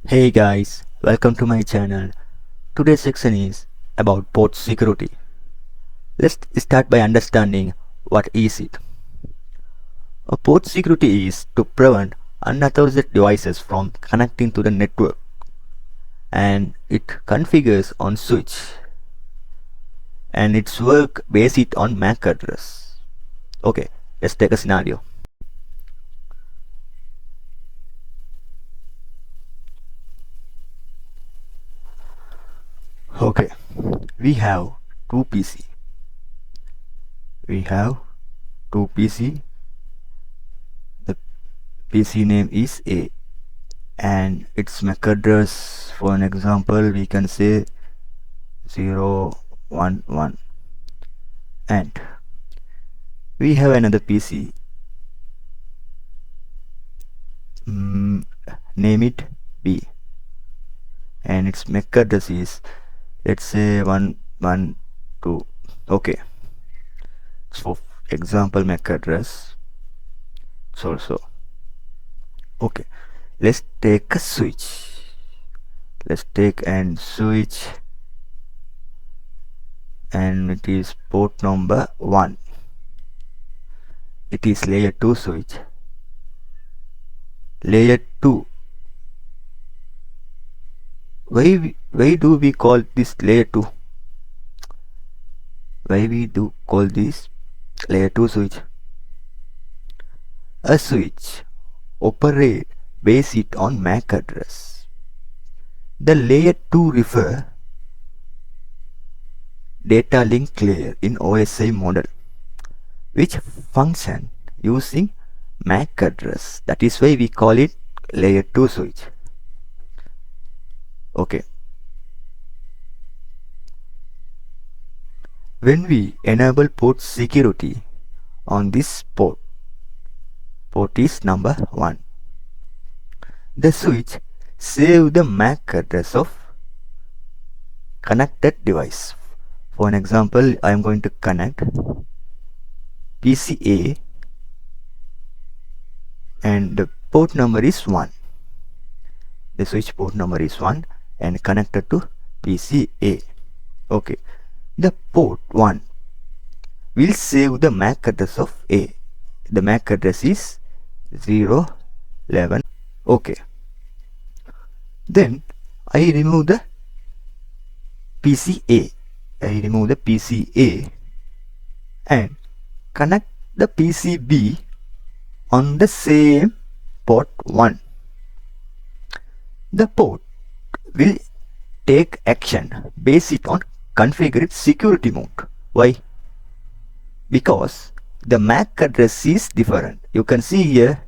Hey guys, welcome to my channel. Today's section is about port security. Let's start by understanding what is it. A port security is to prevent unauthorized devices from connecting to the network, and it configures on switch and its work based on MAC address. Okay, let's take a scenario. Okay, we have two PC. We have two PC. The PC name is A and its MAC address, for an example, we can say 011, and we have another PC, name it B, and its MAC address is, let's say, 112. Okay, so for example MAC address it's also okay. Let's take a switch. Let's take and switch, and it is port number 1. It is layer 2 switch. Layer 2. Why do we call this layer 2? Why we do call this layer 2 switch? A switch operate based on MAC address. The layer 2 refer data link layer in OSI model, which function using MAC address. That is why we call it layer 2 switch. Okay. When we enable port security on this port is number 1, the switch save the MAC address of connected device. For an example, I am going to connect PCA and the port number is 1. The switch port number is 1 and connected to PCA. Okay, the port 1 will save the MAC address of A. The MAC address is 011. Okay, then I remove the PCA. I remove the PCA and connect the PCB on the same port 1. The port will take action based on configured security mode. Why? Because the MAC address is different. You can see here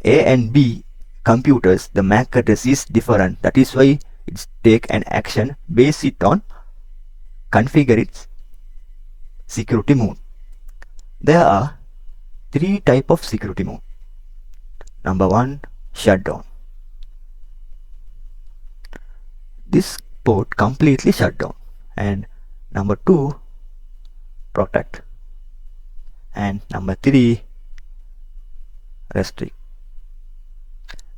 A and B computers, the MAC address is different. That is why it's take an action based on configured security mode. There are 3 types of security mode. Number 1, shutdown. This port completely shut down. And number 2, protect. And number 3, restrict.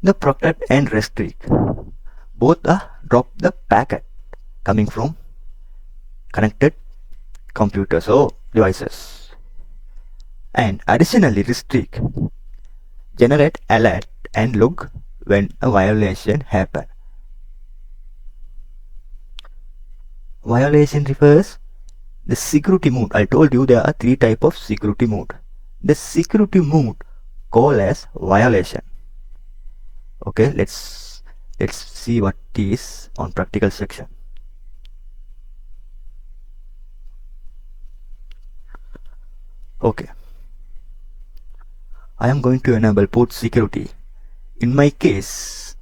The protect and restrict both are drop the packet coming from connected computers or devices, and additionally restrict generate alert and log when a violation happen. Violation refers the security mode. I told you there are 3 types of security mode. The security mode called as violation. Okay, let's see what is on practical section. Okay, I am going to enable port security. In my case,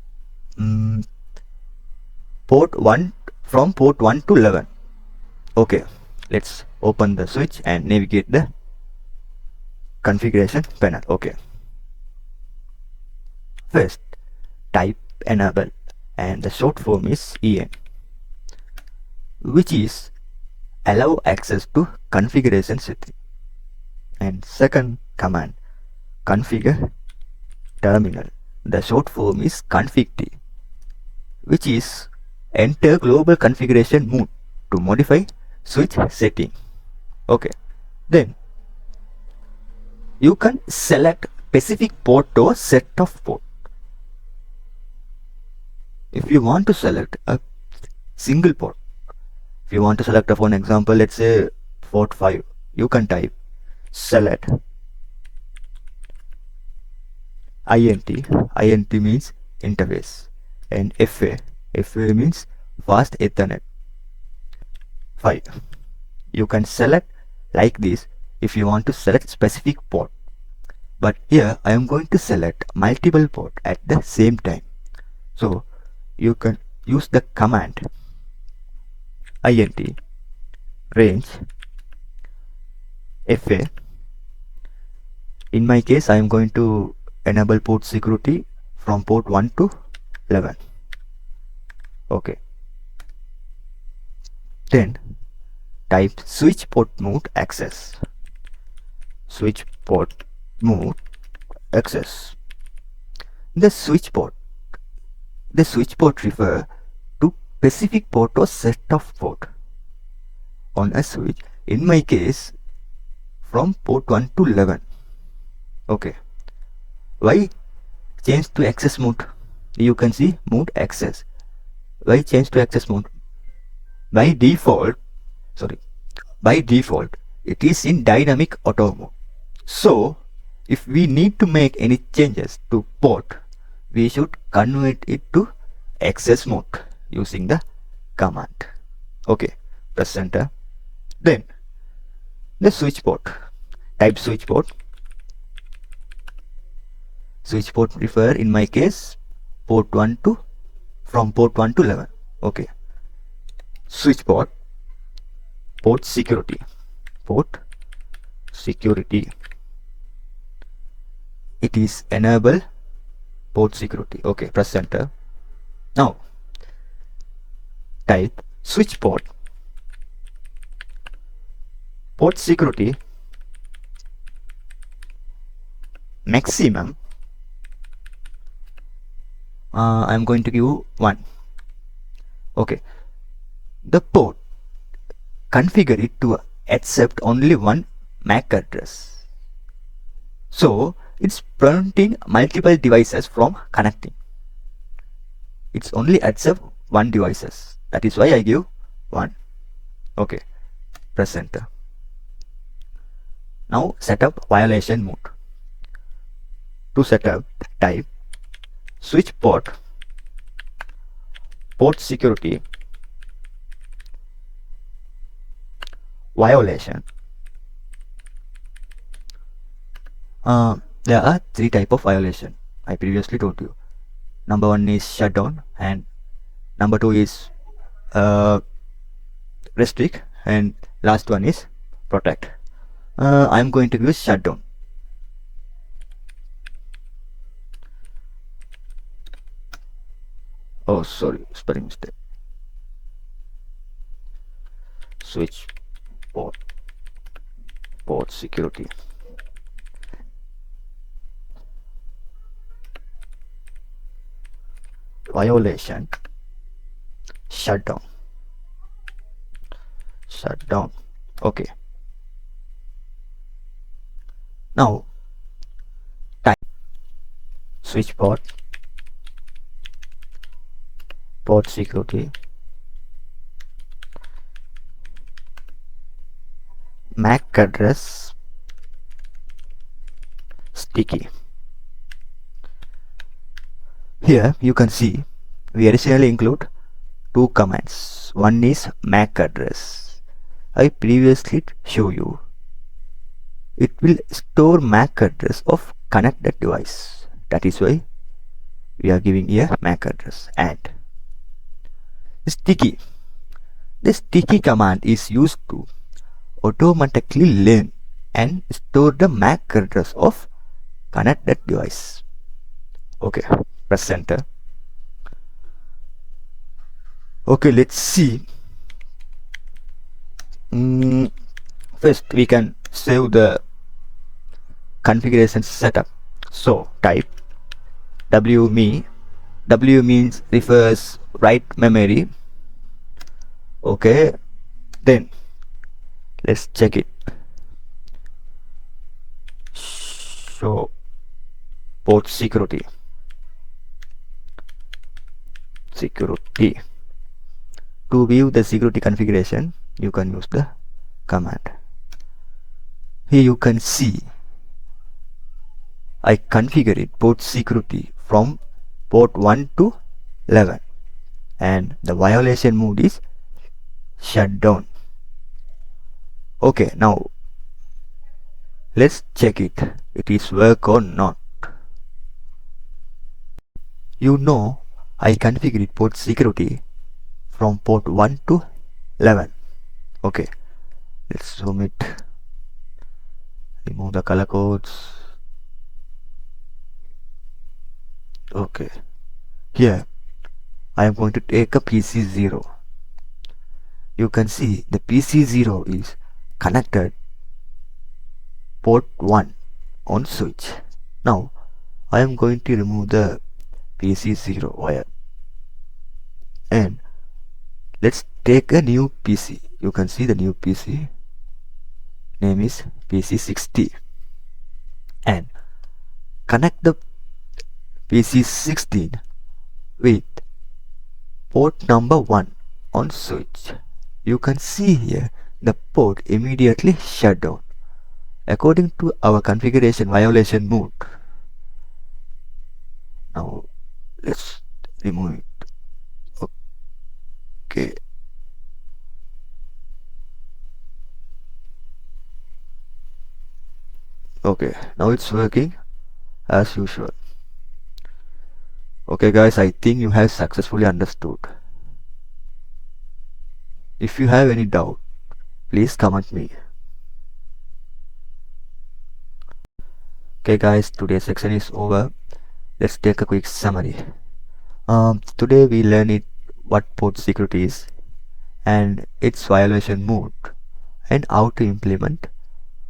port 1 from port 1 to 11. Okay, let's open the switch and navigate the configuration panel. Okay, first type enable, and the short form is EN, which is allow access to configuration setting. And second command, configure terminal. The short form is config-t. which is enter global configuration mode to modify switch setting. Okay, then you can select specific port or set of port. If you want to select a single port, if you want to select, for an example, let's say port 5, you can type select int means interface, and fa means fast Ethernet 5. You can select like this if you want to select specific port, but here I am going to select multiple port at the same time. So you can use the command int range fa. In my case, I am going to enable port security from port 1 to 11. Okay, then type switch port mode access. Switch port mode access. The switch port refer to specific port or set of port on a switch. In my case, from port 1 to 11. Okay, why change to access mode? You can see mode access. Why change to access mode? By default, it is in dynamic auto mode. So if we need to make any changes to port, we should convert it to access mode using the command. Okay, press enter. Then the switch port, type switch port. Switch port refer, in my case, port 1 to, from port 1 to 11. Okay, switch port security, it is enable port security. Okay, press enter. Now type switch port security maximum. I'm going to give 1. Okay, the port configure it to accept only one MAC address, so it's preventing multiple devices from connecting. It's only accept one devices. That is why I give 1. Okay, press enter. Now set up violation mode. To set up, type switch port security violation. There are 3 types of violation. I previously told you. Number 1 is shutdown, and number 2 is restrict, and last one is protect. I am going to use shutdown. Oh, sorry, spelling mistake. Switch port security. Violation shutdown. Okay, now type switch port security MAC address sticky. Here you can see we additionally include 2 commands. One is MAC address. I previously show you. It will store MAC address of connected device. That is why we are giving here MAC address. And sticky. The sticky command is used to automatically learn and store the MAC address of connected device. Okay, press enter. Okay, let's see. First we can save the configuration setup. So type wme. W means refers write memory. Okay, then let's check it. Show port security. To view the security configuration, you can use the command. Here you can see I configured port security from port 1 to 11, and the violation mode is shutdown. Okay, now let's check it is work or not. You know I configured port security from port 1 to 11. Okay, let's zoom it, remove the color codes. Okay, here I am going to take a PC0. You can see the PC0 is connected port 1 on switch. Now I am going to remove the PC0 wire and let's take a new PC. You can see the new PC name is PC60 and connect the PC16 with port number 1 on switch. You can see here the port immediately shut down according to our configuration violation mode. Now let's remove it. Okay. Okay, now it's working as usual. Okay guys, I think you have successfully understood. If you have any doubt, please comment me. Okay guys, today's section is over. Let's take a quick summary. Today we learned what port security is and its violation mode and how to implement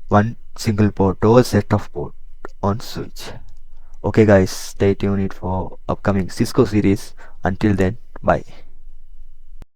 one single port or set of port on switch. Okay guys, stay tuned for upcoming Cisco series. Until then, bye.